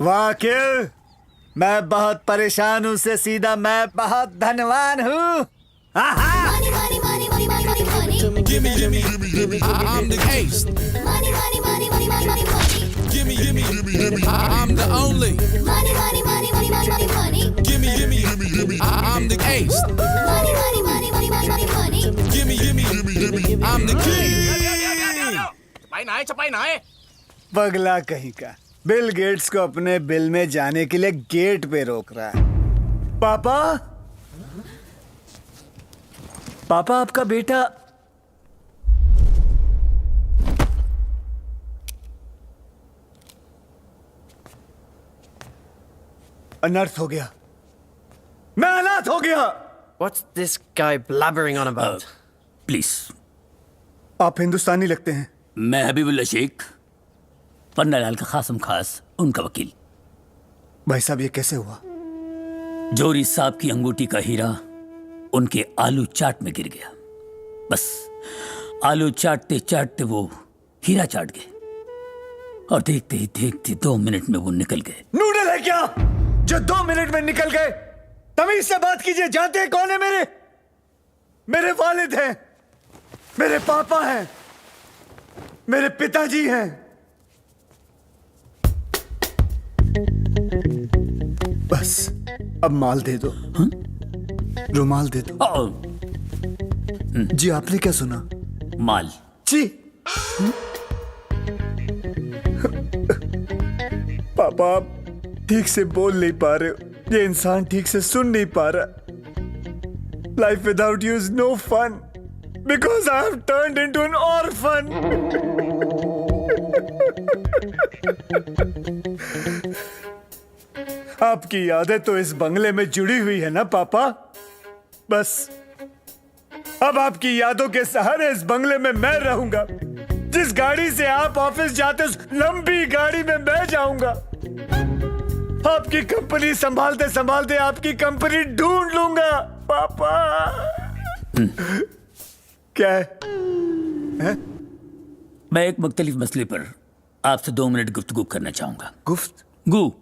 वाकिल, मैं बहुत परेशान हूँ से सीधा मैं बहुत धनवान हूँ। I'm the ace. I'm the only. Gimme. I'm the ace. Gimme. I'm the king.ไปไหน पगला कहीं का बिल गेट्स को अपने बिल में जाने के लिए गेट पे रोक रहा है। पापा, पापा आपका बेटा अनर्थ हो गया। मैं अनाथ हो गया। What's this guy blabbering on about? Please. आप हिंदुस्तानी लगते हैं। मैं हबीबुल्ला शेख, पन्नालाल का खासम खास उनका वकील। भाई साहब, ये कैसे हुआ? जोहरी साहब की अंगूठी का हीरा उनके आलू चाट में गिर गया। बस आलू चाटते चाटते वो हीरा चाट गए और देखते ही देखते 2 मिनट में वो निकल गए। नूडल है क्या जो 2 मिनट में निकल गए? तमीज से बात कीजिए। जानते हैं कौन है? मेरे वालिद हैं, मेरे पापा हैं, मेरे पिताजी हैं। बस अब माल दे दो। रुमाल दे दो। जी आपने क्या सुना? माल। जी पापा, आप ठीक से बोल नहीं पा रहे हो। ये इंसान ठीक से सुन नहीं पा रहा। Life without you is no fun because I have turned into an orphan. आपकी यादें तो इस बंगले में जुड़ी हुई है ना पापा? बस अब आपकी यादों के सहारे इस बंगले में मैं रहूंगा। जिस गाड़ी से आप ऑफिस जाते उस लंबी गाड़ी में मैं जाऊंगा। आपकी कंपनी संभालते संभालते आपकी कंपनी ढूंढ लूंगा पापा। क्या है? मैं एक मुख्तलिफ मसले पर आपसे 2 मिनट गुफ्तगू करना चाहूंगा। गुफ्तगू?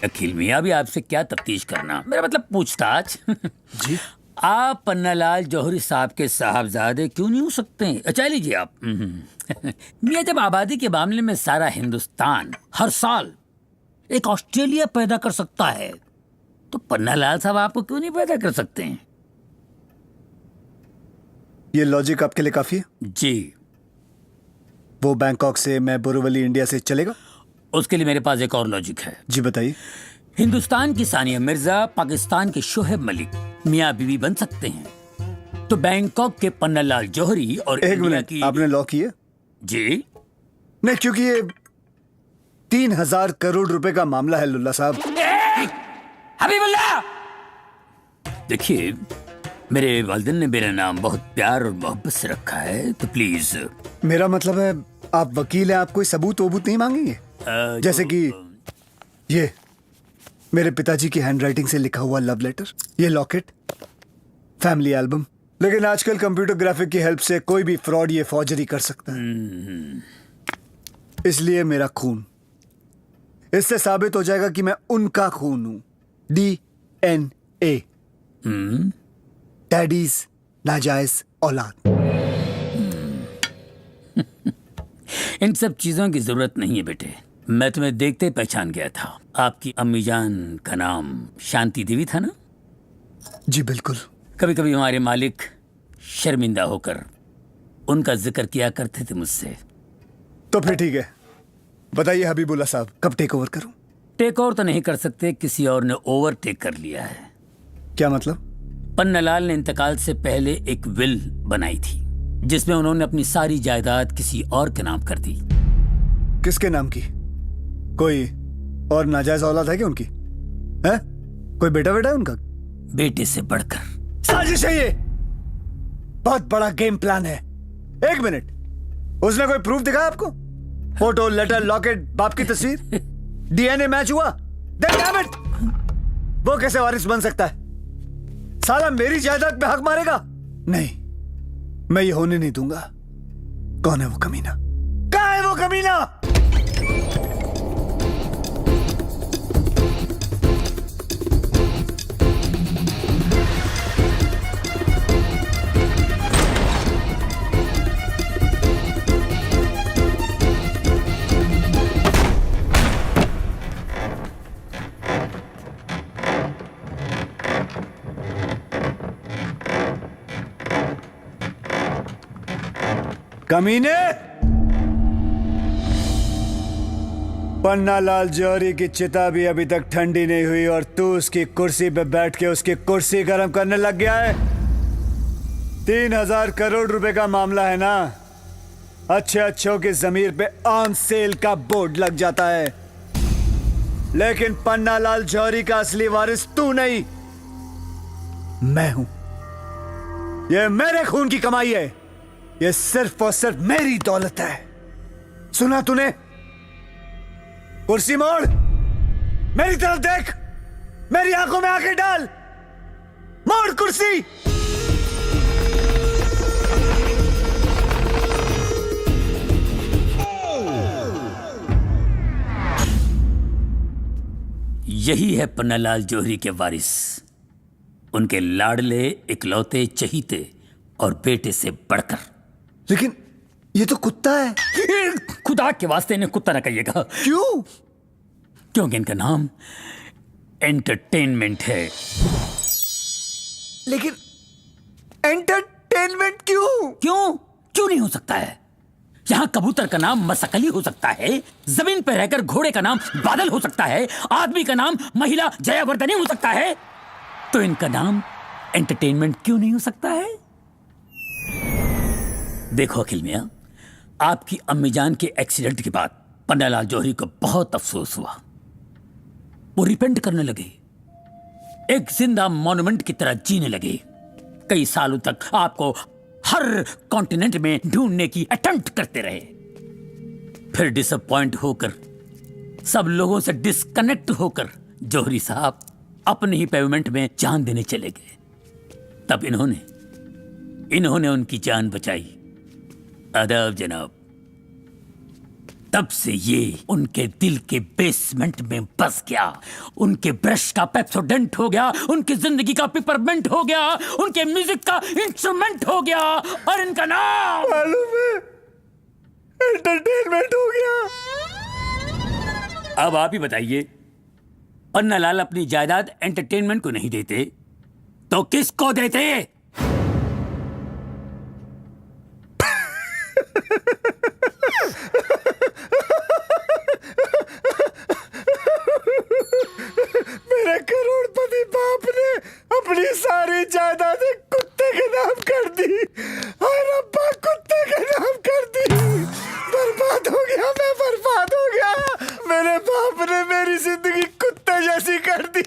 अखिल मियाँ, भी आपसे क्या तफ्तीश करना, मेरा मतलब पूछताछ। जी आप पन्नालाल जौहरी साहब के साहबजादे क्यों नहीं हो सकते? अच्छा लीजिए आप। मियाँ, जब आबादी के मामले में सारा हिंदुस्तान हर साल एक ऑस्ट्रेलिया पैदा कर सकता है, तो पन्नालाल साहब आपको क्यों नहीं पैदा कर सकते हैं? ये लॉजिक आपके लिए काफी है? जी। वो बैंकॉक से, मैं बोरीवली इंडिया से चलेगा? उसके लिए मेरे पास एक और लॉजिक है। जी बताइए। हिंदुस्तान की सानिया मिर्जा पाकिस्तान के शोहेब मलिक मियाँ बीवी बन सकते हैं, तो बैंकॉक के पन्नालाल जौहरी और एक इंडिया मिनट, की। आपने लॉ किए? जी नहीं, क्योंकि ये 3000 करोड़ रुपए का मामला है लुल्ला साहब। हबीबुल्ला, देखिए, मेरे वालिदैन ने मेरा नाम बहुत प्यार और मोहब्बत से रखा है, तो प्लीज। मेरा मतलब है, आप वकील हैं, आप कोई सबूत वबूत नहीं मांगेंगे? जैसे कि ये मेरे पिताजी की हैंडराइटिंग से लिखा हुआ लव लेटर, ये लॉकेट, फैमिली एल्बम। लेकिन आजकल कंप्यूटर ग्राफिक की हेल्प से कोई भी फ्रॉड ये फॉर्जरी कर सकता है। इसलिए मेरा खून, इससे साबित हो जाएगा कि मैं उनका खून हूं। DNA, डैडीज नाजायज औलाद। इन सब चीजों की जरूरत नहीं है बेटे। मैं तुम्हें देखते पहचान गया था। आपकी अम्मी जान का नाम शांति देवी था ना? जी बिल्कुल। कभी कभी हमारे मालिक शर्मिंदा होकर उनका जिक्र किया करते थे मुझसे। तो फिर ठीक है, बताइए हबीबुल्ला साहब, कब टेक ओवर करूं? टेक ओवर तो नहीं कर सकते, किसी और ने ओवरटेक कर लिया है। क्या मतलब? पन्नालाल ने इंतकाल से पहले एक विल बनाई थी, जिसमें उन्होंने अपनी सारी जायदाद किसी और के नाम कर दी। किसके नाम की? कोई और नाजायज औलाद है क्या उनकी? है कोई बेटा है उनका? बेटे से बढ़कर साजिश है ये, बहुत बड़ा गेम प्लान है। 1 मिनट, उसने कोई प्रूफ दिखाया आपको? फोटो, लेटर, लॉकेट, बाप की तस्वीर, DNA मैच हुआ? Damn it! वो कैसे वारिस बन सकता है? साला मेरी जायदाद पे हक मारेगा? नहीं, मैं ये होने नहीं दूंगा। कौन है वो कमीना? कहाँ है वो कमीना? कमीने! पन्नालाल जौहरी की चिता भी अभी तक ठंडी नहीं हुई और तू उसकी कुर्सी पे बैठ के उसकी कुर्सी गर्म करने लग गया है। 3,000 करोड़ रुपए का मामला है ना? अच्छे अच्छों की जमीर पे ऑन सेल का बोर्ड लग जाता है, लेकिन पन्नालाल जौहरी का असली वारिस तू नहीं, मैं हूं। ये मेरे खून की कमाई है, ये सिर्फ और सिर्फ मेरी दौलत है। सुना तूने? कुर्सी मोड़, मेरी तरफ देख, मेरी आंखों में आंखें डाल, मोड़ कुर्सी। यही है पन्नालाल जौहरी के वारिस, उनके लाडले इकलौते चहीते और बेटे से बढ़कर। लेकिन ये तो कुत्ता है। खुदा के वास्ते इन्हें कुत्ता न कहिएगा। क्यों? क्योंकि इनका नाम एंटरटेनमेंट है। लेकिन एंटरटेनमेंट क्यों? क्यों नहीं हो सकता है? यहां कबूतर का नाम मसकली हो सकता है, जमीन पर रहकर घोड़े का नाम बादल हो सकता है, आदमी का नाम महिला जयावर्धनी हो सकता है, तो इनका नाम एंटरटेनमेंट क्यों नहीं हो सकता है? देखो अखिल मियां, आपकी अम्मी जान के एक्सीडेंट के बाद पन्नालाल जौहरी को बहुत अफसोस हुआ। वो रिपेंट करने लगे, एक जिंदा मॉन्यूमेंट की तरह जीने लगे। कई सालों तक आपको हर कॉन्टिनेंट में ढूंढने की अटेम्प्ट करते रहे, फिर डिसअपॉइंट होकर, सब लोगों से डिस्कनेक्ट होकर जौहरी साहब अपने ही पेमेंट में जान देने चले गए। तब इन्होंने उनकी जान बचाई। आदाब जनाब। तब से ये उनके दिल के बेसमेंट में बस गया, उनके ब्रश का पेप्सोडेंट हो गया, उनकी जिंदगी का पिपरमेंट हो गया, उनके म्यूजिक का इंस्ट्रूमेंट हो गया, और इनका नाम मालूम है, एंटरटेनमेंट हो गया। अब आप ही बताइए, पन्नालाल अपनी जायदाद एंटरटेनमेंट को नहीं देते तो किसको देते? मेरे करोड़पति बाप ने अपनी सारी जायदादें कुत्ते के नाम कर दी, और अब्बा कुत्ते के नाम कर दी। बर्बाद हो गया, मैं बर्बाद हो गया। मेरे बाप ने मेरी जिंदगी कुत्ते जैसी कर दी।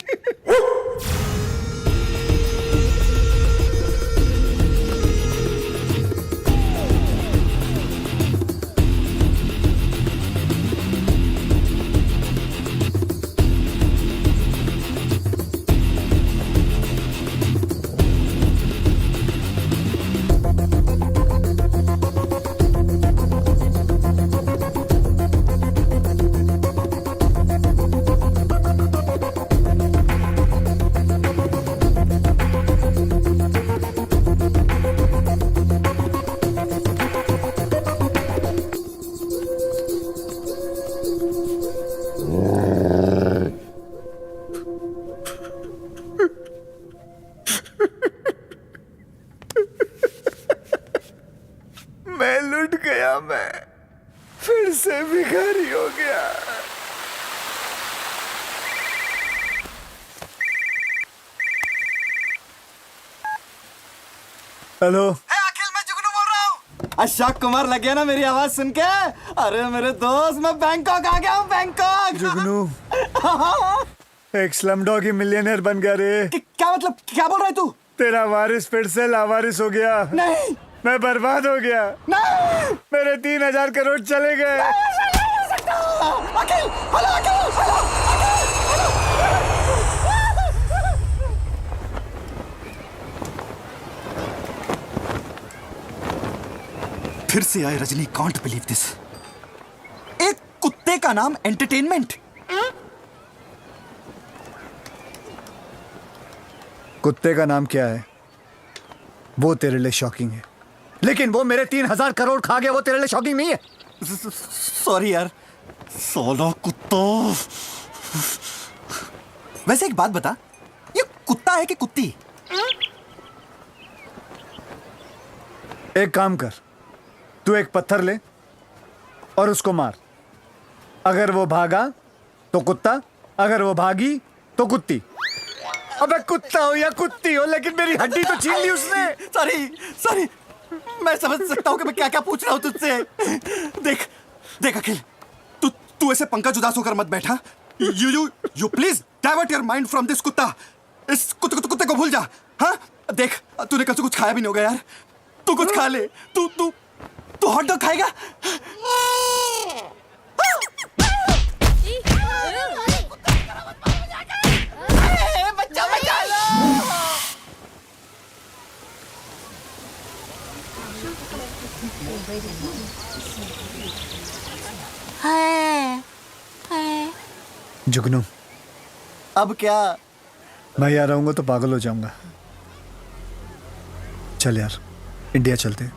मैं लुट गया, मैं फिर से भिखारी हो गया। हेलो, अखिल, मैं जुगनू बोल रहा हूँ। अशोक कुमार लग गया ना मेरी आवाज सुन के? अरे मेरे दोस्त, मैं बैंकॉक आ गया हूँ, बैंकॉक। जुगनू, एक स्लमडॉग ही मिलियनेयर बन गया रे। क्या मतलब, क्या बोल रहा है तू? तेरा वारिस फिर से लावारिस हो गया। नहीं, मैं बर्बाद हो गया। नहीं, मेरे 3,000 करोड़ चले गए। नहीं हो सकता। अखिल, हेलो, अखिल, हेलो, फिर से आए रजनी, कांट बिलीव दिस। का नाम एंटरटेनमेंट। कुत्ते का नाम क्या है वो तेरे लिए शॉकिंग है, लेकिन वो मेरे 3,000 करोड़ खा गया, वो तेरे लिए शॉकिंग नहीं है। सॉरी यार, सोलो कुत्ता। वैसे एक बात बता, ये कुत्ता है कि कुत्ती? एक काम कर, तू एक पत्थर ले और उसको मार। अगर वो भागा तो कुत्ता, अगर वो भागी तो कुत्ती। अबे कुत्ता हो या कुत्ती हो, लेकिन मेरी हड्डी तो छीन ली उसने। सॉरी सॉरी, मैं समझ सकता हूँ कि मैं क्या क्या पूछ रहा हूँ तुझसे। देख देख अखिल, तू ऐसे पंकज उदास होकर मत बैठा। You please divert your mind from this कुत्ता। इस कुत्ते को भूल जा। हाँ देख, तूने कल से कुछ खाया भी नहीं होगा यार, तू कुछ खा ले। तू हॉट डॉग खाएगा? बच्चा बचा लो। जुगनू, अब क्या? मैं यहाँ रहूंगा तो पागल हो जाऊंगा। चल यार, इंडिया चलते हैं।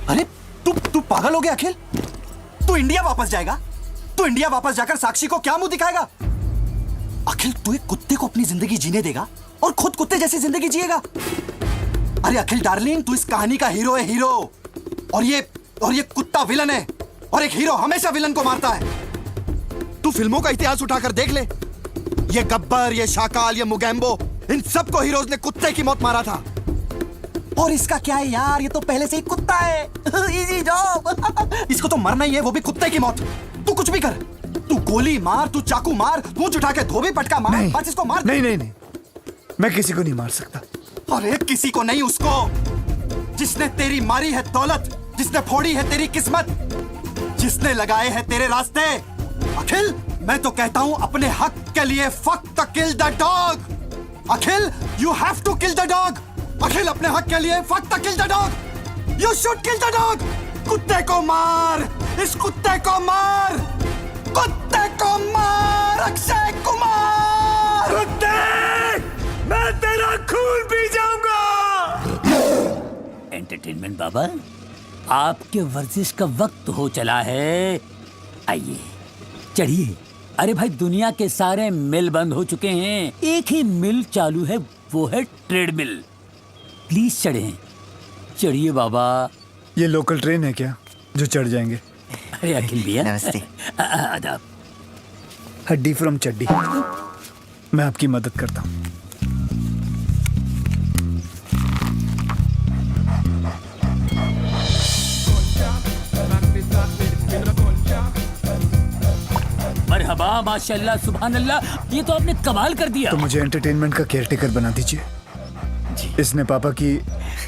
अरे तू पागल हो गया अखिल? तू इंडिया वापस जाएगा? तू इंडिया वापस जाकर साक्षी को क्या मुंह दिखाएगा? अखिल, तू एक कुत्ते को अपनी जिंदगी जीने देगा और खुद कुत्ते जैसी जिंदगी जिएगा? अरे अखिल डार्लिंग, तू इस कहानी का हीरो है, हीरो। और ये कुत्ता विलन है, और एक हीरो हमेशा विलन को मारता है। तू फिल्मों का इतिहास उठाकर देख ले, ये गब्बर, ये शाकाल, ये मुगैम्बो, इन सबको हीरोज ने कुत्ते की मौत मारा था। और इसका क्या है यार, ये तो पहले से ही कुत्ता है। Easy job. इसको तो मरना ही है, वो भी कुत्ते की मौत। तू कुछ भी कर, तू गोली मार, तू चाकू मार, पूंछ उठा के धोबी पटका मार, नहीं, बस इसको मार। नहीं, मैं किसी को नहीं मार सकता। अरे किसी को नहीं, उसको जिसने तेरी मारी है दौलत, जिसने फोड़ी है तेरी किस्मत, जिसने लगाए हैं तेरे रास्ते। अखिल, मैं तो कहता हूं अपने हक के लिए fuck the kill the dog. Akhil, you have to kill the dog. Akhil, अपने हक के लिए fuck the kill the dog. You should kill the dog. कुत्ते को मार, इस कुत्ते को मार, कुत्ते को मार। अक्षय कुमार, कुत्ते, मैं तेरा खून पी जाऊंगा। एंटरटेनमेंट बाबा, आपके वर्जिश का वक्त हो चला है। आइए चढ़िए। अरे भाई, दुनिया के सारे मिल बंद हो चुके हैं, एक ही मिल चालू है, वो है ट्रेडमिल। प्लीज चढ़िए बाबा। ये लोकल ट्रेन है क्या जो चढ़ जाएंगे? अरे अखिल भैया, नमस्ते। आदाब। हड्डी फ्रॉम चड्डी, मैं आपकी मदद करता हूँ। मरहबा, माशाल्लाह, सुभान अल्लाह, ये तो आपने कमाल कर दिया। तो मुझे एंटरटेनमेंट का केयरटेकर बना दीजिए। इसने पापा की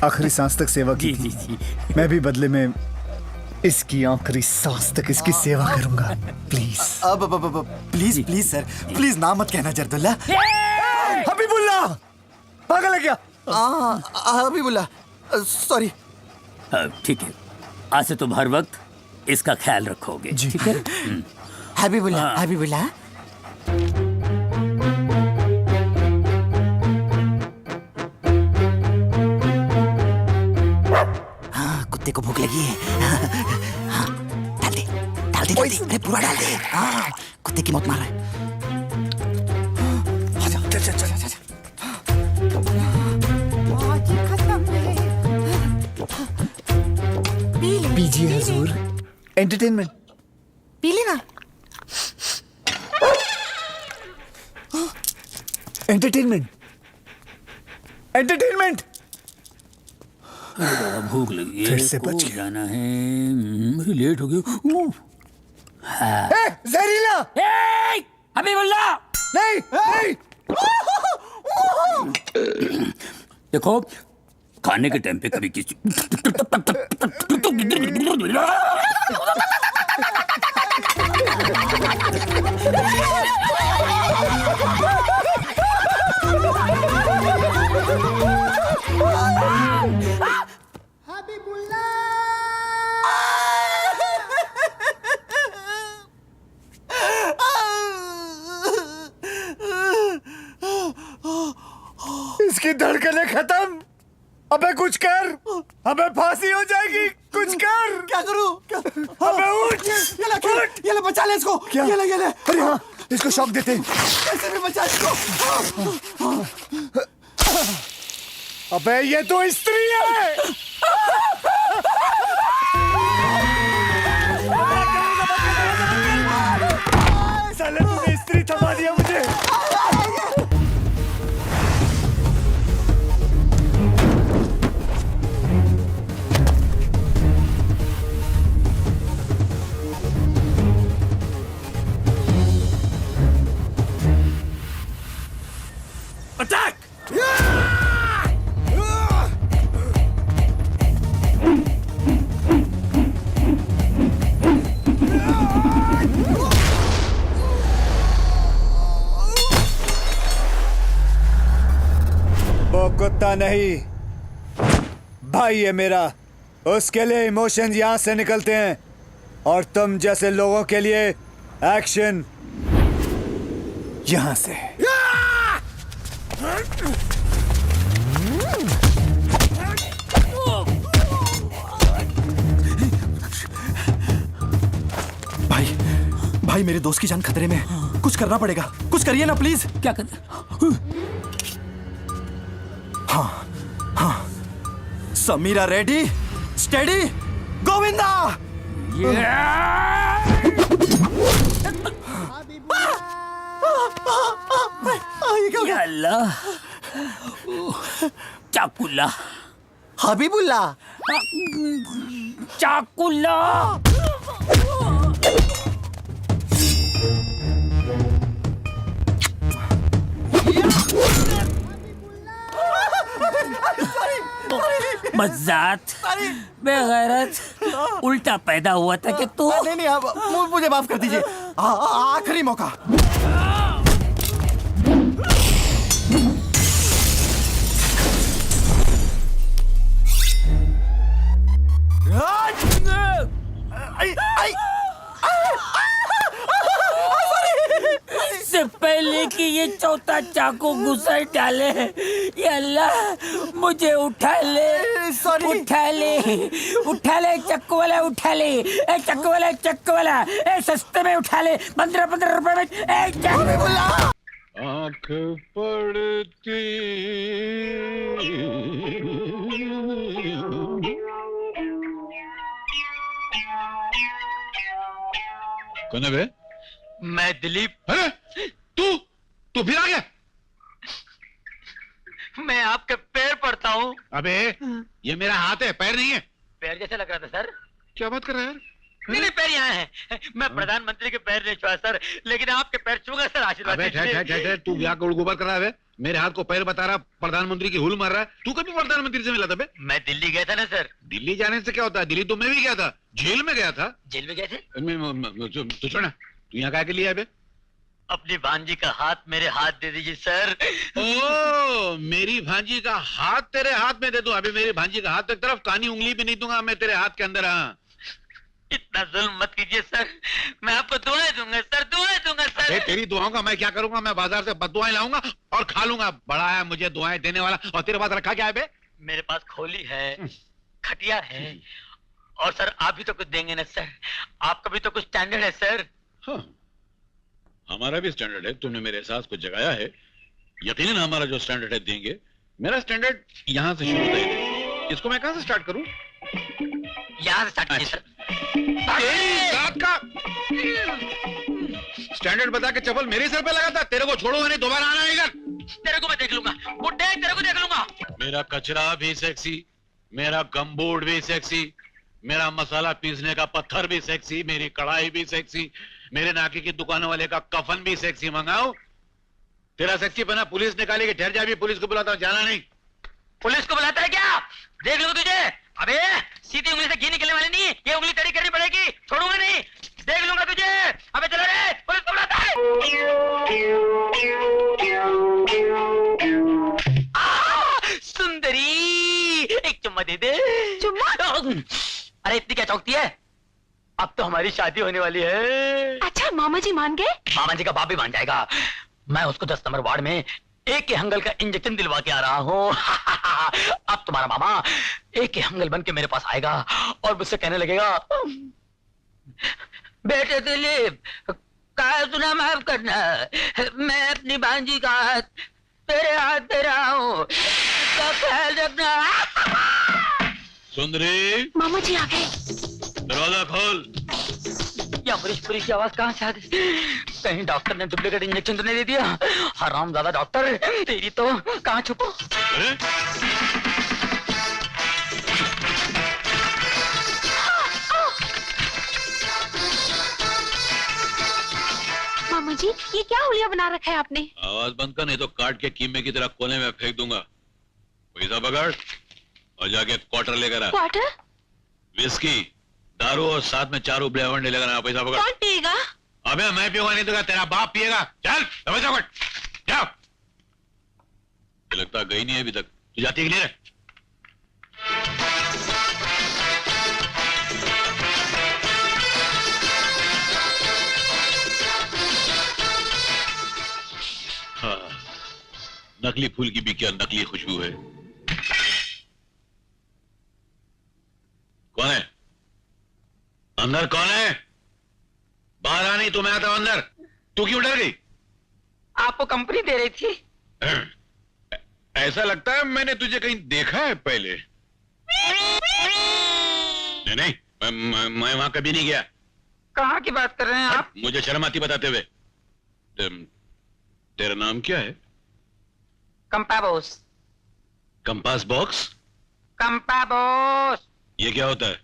आखिरी सांस तक सेवा की जी थी। जी। मैं भी बदले में इसकी आखिरी सांस तक इसकी सेवा करूंगा। प्लीज। अब प्लीज प्लीज सर, प्लीज ना मत कहना जरदुल्ला। हबीबुल्लाह, पागल है क्या? हबीबुल्लाह, सॉरी। ठीक है, आज से तुम हर वक्त इसका ख्याल रखोगे। जी। ठीक है। हबीबुल्लाह, हबीबुल्लाह। हाँ, कुत्ते को भूख लगी है। हाँ, डाल दे। अरे पूरा डाल दे। हाँ, कुत्ते की मौत मार रहा है। चल। पीजिए हुजूर। एंटरटेनमेंट पी लेना। Entertainment entertainment. भूख लगी है, फिर से बच को गया। जाना है। मुझे लेट हो गया। जहरीला हबीबुल्लाह, नहीं। देखो, खाने के टाइम पे कभी किसी धड़कने खत्म। अबे कुछ कर, अबे फांसी हो जाएगी, कुछ कर। क्या करूं? अबे उठ, उठ। ये ले बचा ले इसको। क्या? ये ले। अरे हाँ, इसको शॉक देते हैं। कैसे भी बचा इसको। अबे ये तो स्त्री है। साले तूने स्त्री थमा दिया मुझे। अटैक! वो कुत्ता नहीं, भाई है मेरा। उसके लिए इमोशंस यहां से निकलते हैं और तुम जैसे लोगों के लिए एक्शन यहां से। भाई मेरे दोस्त की जान खतरे में है। कुछ करना पड़ेगा। कुछ करिए ना प्लीज। क्या कर? हाँ। Samira ready, steady, Govinda. या अल्लाह, चाकुल्ला, हबीबुल्ला। चाकुल्ला। मज़ात, बेगैरत, उल्टा पैदा हुआ था कि तू। नहीं, अब मुझे माफ कर दीजिए। आखिरी मौका। इससे पहले कि ये चौथा चाकू घुसा डाले, ये अल्लाह मुझे उठा ले, उठा ले चक्कू वाला, उठा ले। ए चक्कू वाला, ए सस्ते में उठा ले, 15 रुपए में। ए चक्कू आँख पड़ती कौन है बे? मैं दिलीप। अरे तू फिर आ गया? मैं आपके पैर पड़ता हूँ। अबे ये मेरा हाथ है, पैर नहीं है। पैर जैसे लग रहा था सर। क्या बात कर रहा है यार? नहीं, पैर यहाँ है। मैं प्रधानमंत्री के पैर नहीं छुआ सर, लेकिन आपके पैर छूगा सर। आशीर्वाद अबे ठहर, तू क्या गोबर कर रहा है बे? मेरे हाथ को पैर बता रहा, प्रधानमंत्री की हुल मार रहा है। तू कभी प्रधानमंत्री से मिला था बे? मैं दिल्ली गया था ना सर। दिल्ली जाने से क्या होता है? दिल्ली तो मैं भी गया था, जेल में गया था। जेल में गए थे? तू छोड़ ना, तू यहाँ के लिए है बे? अपनी भांजी का हाथ मेरे हाथ दे दीजिए सर। ओ, मेरी भांजी का हाथ तेरे हाथ में दे दूं? अभी मेरी भांजी का हाथ एक तरफ, कानी उंगली भी नहीं दूंगा मैं तेरे हाथ के अंदर। हाँ, इतना जुल्म मत कीजिए सर। मैं आपको दुआएं दूंगा सर, दुआएं दूंगा सर। तेरी दुआओं का मैं क्या करूंगा? मैं बाजार से बददुआएं लाऊंगा और खा लूंगा। बड़ा है मुझे दुआएं देने वाला। और तेरे पास रखा क्या है बे? मेरे पास खोली है, खटिया है, और सर आप भी तो कुछ देंगे ना सर। आपका भी तो कुछ स्टैंडर्ड है सर। हाँ, हमारा भी स्टैंडर्ड है। तुमने मेरे एहसास को जगाया है। यकीनन हमारा जो स्टैंडर्ड है देंगे। मेरा स्टैंडर्ड यहाँ से शुरू होता है। इसको मैं कहाँ से स्टार्ट करूँ? यहाँ से स्टार्ट कीजिए सर। तेरी जात का स्टैंडर्ड बता के चप्पल मेरे सर पे लगाता। तेरे को छोड़ूंगा नहीं, दोबारा आना इधर। तेरे को मैं देख लूंगा बुड्ढे, तेरे को देख लूंगा। मेरा कचरा भी सेक्सी, मेरा गमबोर्ड भी सेक्सी, मेरा मसाला पीसने का पत्थर भी सेक्सी, मेरी कढ़ाई भी सेक्सी, मेरे नाके की दुकानों वाले का कफन भी सेक्सी। मंगाओ तेरा सेक्सी बना पुलिस निकालेगी। ठहर जा, भी पुलिस को बुलाता हूं। जाना नहीं। पुलिस को बुलाता है क्या? देख लो तुझे। अबे सीधी उंगली से घी निकलने वाली नहीं, ये उंगली टेढ़ी करनी पड़ेगी। छोड़ूंगा नहीं, देख लूंगा तुझे। अबे चलो रे, पुलिस को बुलाता है। सुंदरी, एक चुम्मा दे दे। चुम्मा? अरे इतनी क्या चौकती है? अब तो हमारी शादी होने वाली है। अच्छा, मामा जी मान गए? मामा जी का बाप भी मान जाएगा। मैं उसको 10 नंबर वार्ड में एक के हंगल का इंजेक्शन दिलवा के आ रहा हूँ। अब तुम्हारा मामा एक के हंगल बन के मेरे पास आएगा और मुझसे कहने लगेगा, बेटे दिलीप कहा सुना माफ करना, मैं अपनी भांजी का हाथ तेरे हाथ दे रहा हूँ, इसका ख्याल रखना। सुंदरी, मामा जी आ गए। दरवाजा खोल। या पुलिस पुलिस की आवाज कहाँ से आ गई? कहीं डॉक्टर ने डुप्लीकेट इंजेक्शन तो नहीं दे दिया? हरामजादा डॉक्टर, तेरी तो कहाँ छुपो? अरे मामा जी ये क्या हुलिया बना रखा है आपने? आवाज बंद कर, नहीं तो काट के कीमे की तरह कोने में फेंक दूंगा। पैसा पकड़ और जाके क्वार्टर लेकर आ। क्वार्टर? विस्की, दारू और साथ में 4 उबले अंडे लेकर आ। पैसा पकड़। कौन पिएगा? अबे मैं पीऊंगा नहीं तो तेरा बाप पिएगा। चल पैसा पकड़, जाओ। लगता गई नहीं है अभी तक। तू जाती है कि नहीं रे? हाँ, नकली फूल की भी क्या नकली खुशबू है। कौन है अंदर? कौन है? बाहर आ, नहीं तो मैं आता हूं अंदर। तू क्यों डर गई? आपको कंपनी दे रही थी। ऐसा लगता है मैंने तुझे कहीं देखा है पहले। नहीं नहीं, मैं वहां कभी नहीं गया। कहाँ की बात कर रहे हैं आप? मुझे शर्म आती बताते हुए। तेरा नाम क्या है? कंपाबोस। Compass box? कंपाबोस ये क्या होता है?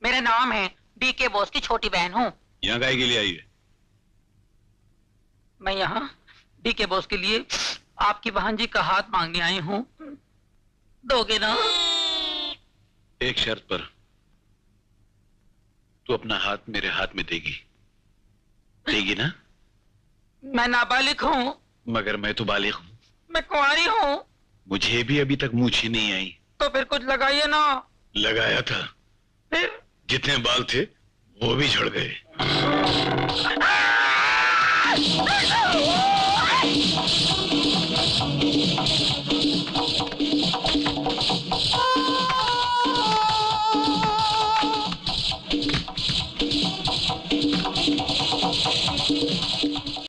मेरा नाम है, डीके बोस की छोटी बहन हूँ। यहाँ काहे के लिए आई है? मैं यहाँ डीके बोस के लिए आपकी बहन जी का हाथ मांगने आई हूँ, दोगे ना? एक शर्त पर। तू अपना हाथ मेरे हाथ में देगी, देगी ना? मैं नाबालिग हूँ। मगर मैं तो बालिग हूँ। मैं कुंवारी हूँ। मुझे भी अभी तक मूछ ही नहीं आई। तो फिर कुछ लगाइए ना। लगाया था, फिर जितने बाल थे वो भी झड़ गए।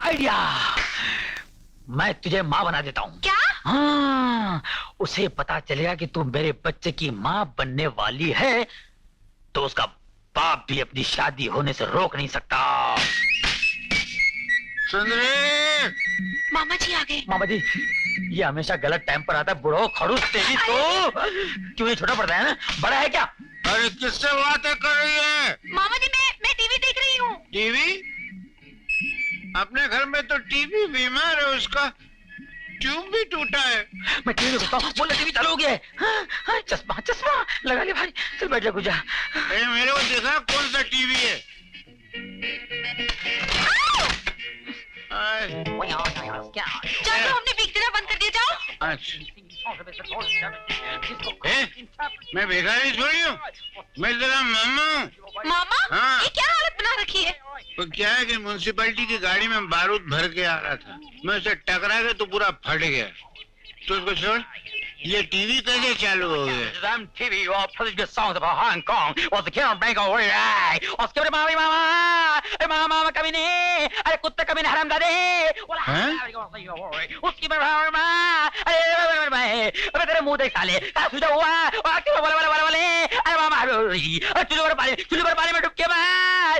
आइडिया, मैं तुझे माँ बना देता हूँ। क्या? हाँ, उसे पता चलेगा कि तू मेरे बच्चे की माँ बनने वाली है, तो उसका बाप भी अपनी शादी होने से रोक नहीं सकता। सुंदरी, मामा जी आ गए। मामा जी, ये हमेशा गलत टाइम पर आता है। बुढ़ो खड़ूस तेरी तो। क्यों ये छोटा पड़ता है ना? बड़ा है क्या? अरे किससे बातें कर रही है? मामा जी मैं टीवी देख रही हूँ। टीवी? अपने घर में तो टीवी बीमार है, उसका ट्यूब भी टूटा है। मैं टीवी में घुसता हूँ, बोला टीवी चालू हो गया है। हाँ, चश्मा चश्मा लगा ले भाई। चल बैठ जा गुजा। मेरे को देखा कौन सा टीवी है? चलो हमने बिकना बंद कर दिया, जाओ। मैं भिखारी थोड़ी हूँ, मैं तेरा मामा हूँ। मामा? हाँ। ये क्या हालत बना रखी है? तो क्या है कि म्युनिसिपैलिटी की गाड़ी में बारूद भर के आ रहा था, मैं उसे टकरा के तो पूरा फट गया। तो उसको छोड़, ये टीवी कैसे चालू हो गया? TV or play the songs about Hong Kong or the Karen Bank or उसके बाद मामा अरे मामा कभी नहीं, अरे कुत्ते कभी नहीं हरामजादे। उसकी अरे तेरे मुंह देख साले, तुझे हुआ अरे मामा चूल्हे पर पानी में डुब के मार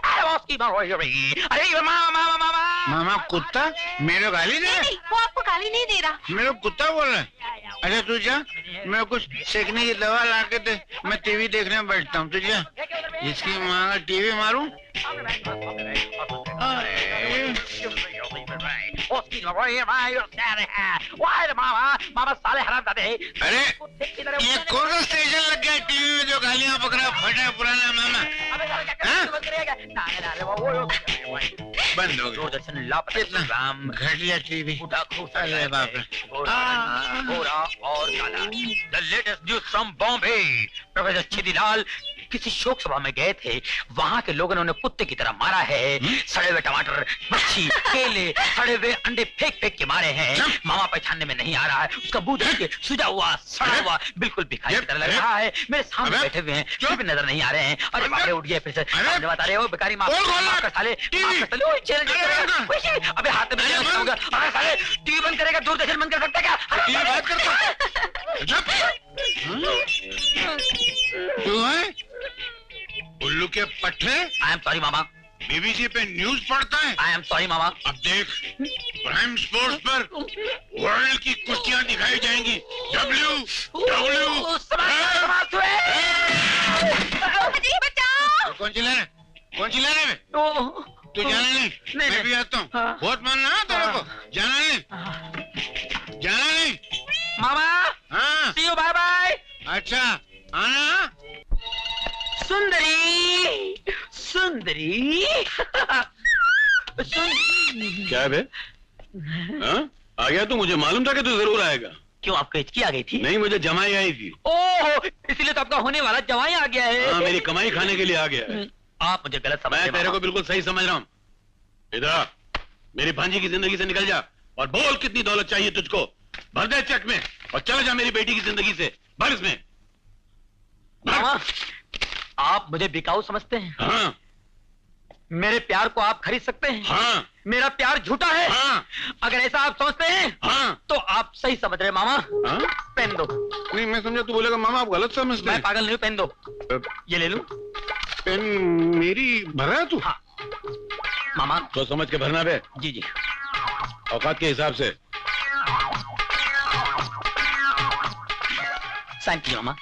अरे उसकी अरे मामा मामा कुत्ता मेरे गाली दे? नहीं, वो आपको गाली नहीं दे रहा। मेरे कुत्ता बोल रहा है? अच्छा तू जा, मैं कुछ सेकने की दवा ला के दे, मैं टीवी देखने में बैठता हूँ। तुझे इसकी माँ का टीवी मारूं? मामा साले हरामजादे। अरे ये कौन सा स्टेशन लग गया टीवी में जो गालियां पकड़ा फटा पुराना मामा? बंद हो गया। कितना घटिया टीवी। अरे बाप रे। और काला। The latest news from Bombay. Professor Chidilal किसी शोक सभा में गए थे, वहां के लोगों ने उन्हें कुत्ते की तरह मारा है। सड़े हुए टमाटर, मच्छी, केले, सड़े हुए अंडे फेंक फेंक के मारे हैं। मामा पहचानने में नहीं आ रहा है, उसका मुंह देख के सुजा हुआ, सड़ा हुआ, बिल्कुल भिखारी की तरह लग रहा है। मेरे सामने बैठे हुए हैं, फिर भी नजर नहीं आ रहे हैं। अरे बाप रे, उठ गए फिर से। सामने बता रहे हो भिखारी, माफ कर साले, माफ कर साले। ओए चैलेंज करेगा, अबे हाथ में चैलेंज करूंगा। अरे साले टीवी बंद करेगा, दूरदर्शन बंद कर सकता क्या? टीवी बात करता तू है उल्लू के पट्टे। I am sorry mama. BBC पे न्यूज पढ़ता है। आई एम सॉरी मामा। अब देख, प्राइम स्पोर्ट्स पर वर्ल्ड की कुश्तियां दिखाई जाएंगी। डब्ल्यू कौन चिल्ला रहा है? कौन चिल्ला रहा है? तू जाना नहीं, मैं भी आता हूँ। बहुत मानना है तेरे को, जाना नहीं, जाना नहीं मामा। हाँ सी यू, बाय बाय। अच्छा आना। सुंदरी सुंदरी क्या है बे? हाँ? आ गया तू? मुझे मालूम था कि तू जरूर आएगा। क्यों, आपको हिचकी आ गई थी? नहीं, मुझे जमाई आई थी। ओह, इसीलिए तो आपका होने वाला जवाई आ गया है। हाँ, मेरी कमाई खाने के लिए आ गया है। आप मुझे गलत समझ मैं तेरे को बिल्कुल सही समझ रहा हूँ। इधर आ, मेरी भांजी की जिंदगी से निकल जा और बोल कितनी दौलत चाहिए तुझको। भर दे चेक में और चला जा मेरी बेटी की जिंदगी से। भर इसमें। मामा, आप मुझे बिकाऊ समझते हैं? हाँ। मेरे प्यार को आप खरीद सकते हैं? हाँ। मेरा प्यार झूठा है? हाँ। अगर ऐसा आप सोचते हैं, हाँ। तो आप सही समझ रहे मामा। हाँ? पेन दो। नहीं, मैं समझा तू बोलेगा मामा आप गलत समझते मैं हैं। पागल नहीं हूँ, पेन दो। ये ले लूं? पेन मेरी भरा है तू? हाँ। मामा तो समझ के भरना बे। जी जी। औकात के हिसाब से। साइन कीजिए मामा।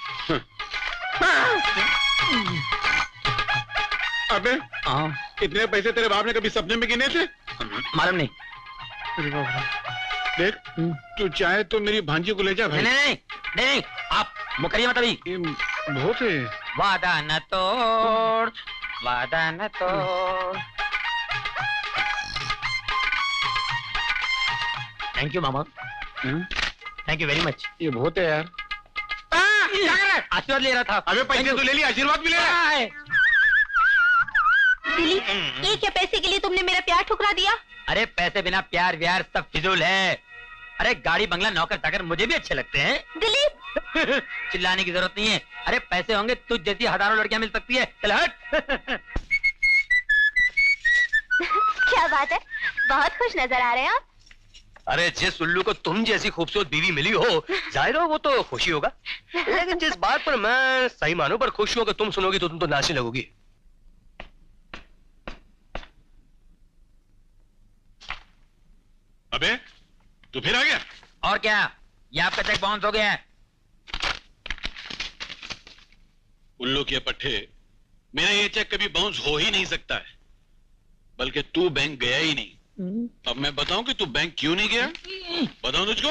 अबे इतने पैसे तेरे बाप ने कभी सपने में गिने थे? मालूम नहीं। देख, तू चाहे तो मेरी भांजी को ले जा भाई। नहीं, आप मुकरिए मत अभी। बहुत है। वादा न तोड़, वादा न तोड़। Thank you mama. Thank you very much. ये बहुत है यार। आशीर्वाद ले रहा था। अबे पैसे तो ले लिया, आशीर्वाद भी ले रहा। दिलीप, ये क्या पैसे के लिए तुमने मेरा प्यार ठुकरा दिया? अरे पैसे बिना प्यार व्यार सब फिजूल है। अरे गाड़ी बंगला नौकर चाकर मुझे भी अच्छे लगते हैं। दिलीप चिल्लाने की जरूरत नहीं है। अरे पैसे होंगे तुझ जैसी हजारों लड़कियां मिल सकती है। चल हट। क्या बात है, बहुत खुश नजर आ रहे हैं आप। अरे जिस उल्लू को तुम जैसी खूबसूरत बीवी मिली हो, जाहिर हो वो तो खुशी होगा। लेकिन जिस बात पर मैं सही मानू पर खुश हूं कि तुम सुनोगी तो तुम तो नाचने लगोगी। अबे तू फिर आ गया? और क्या, ये आपका चेक बाउंस हो गया है। उल्लू के पट्टे, मेरा ये चेक कभी बाउंस हो ही नहीं सकता है, बल्कि तू बैंक गया ही नहीं। अब मैं बताऊं कि तू बैंक क्यों नहीं गया? बताऊं तुझको?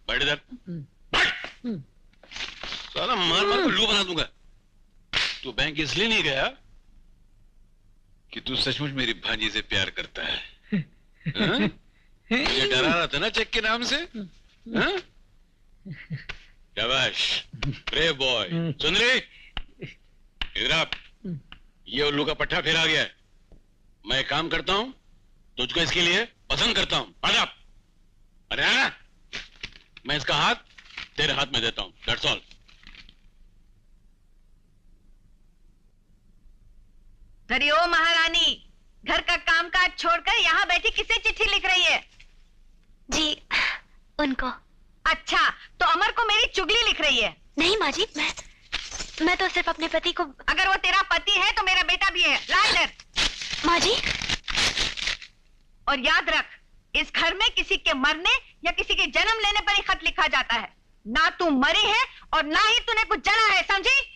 बैठ इधर। साला मार मार उल्लू बना दूंगा। तू बैंक इसलिए नहीं गया कि तू सचमुच मेरी भांजी से प्यार करता है। हाँ? मुझे डरा रहा था ना चेक के नाम से। हाँ? शाबाश, ब्रेव बॉय। सुंदरी इधर आप। ये उल्लू का पट्टा फिर आ गया है। मैं काम करता हूं, तुझको इसके लिए पसंद करता हूं। आजा। अरे आना। मैं इसका हाथ तेरे हाथ में देता हूं। That's all. अरे ओ महारानी, घर का कामकाज छोड़कर यहाँ बैठी किसे चिट्ठी लिख रही है? जी, उनको। अच्छा, तो अमर को मेरी चुगली लिख रही है? नहीं माँ जी, मैं तो सिर्फ अपने पति को। अगर वो तेरा पति है तो मेरा बेटा भी है। ला इधर। माँ जी। और याद रख, इस घर में किसी के मरने या किसी के जन्म लेने पर ही खत लिखा जाता है। ना तू मरी है और ना ही तूने कुछ जना है, समझी?